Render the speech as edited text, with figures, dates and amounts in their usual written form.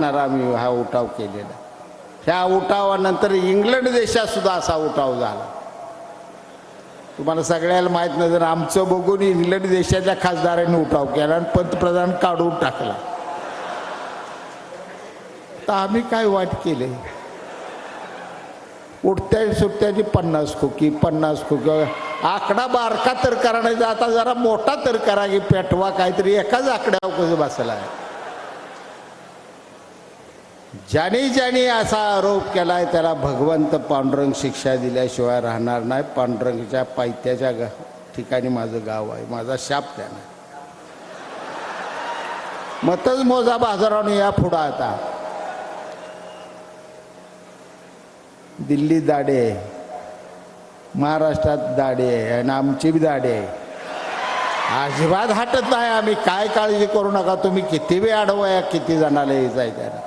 आम्ही हा उठाव केलेला. ह्या उठावानंतर इंग्लंड देशात सुद्धा असा उठाव झाला. तुम्हाला सगळ्याला माहीत नाही, जर आमचं बघून इंग्लंड देशाच्या खासदारांनी उठाव केला आणि पंतप्रधान काढून टाकला. तर आम्ही काय वाट केले? उठत्या सुट्ट्याची 50 खोकी 50 खोकी आकडा बारका तर करायचा, आता जरा मोठा तर करा की पेटवा काहीतरी. एकाच आकड्यावर कसं बसला आहे? ज्याने ज्याने असा आरोप केलाय त्याला भगवंत पांडुरंग शिक्षा दिल्याशिवाय राहणार नाही. पांडुरंगच्या पायथ्याच्या ठिकाणी माझं गाव आहे, माझा शाप त्यानं. मतच मोजा बाजाराने या पुढं. आता दिल्लीत दाढी आहे, महाराष्ट्रात दाढी आहे आणि आमची बी दाढी आहे. अजिबात हटत नाही आम्ही. काय काळजी करू नका तुम्ही. किती वेळ अडवाया, किती जणाला यायचं आहे त्याला.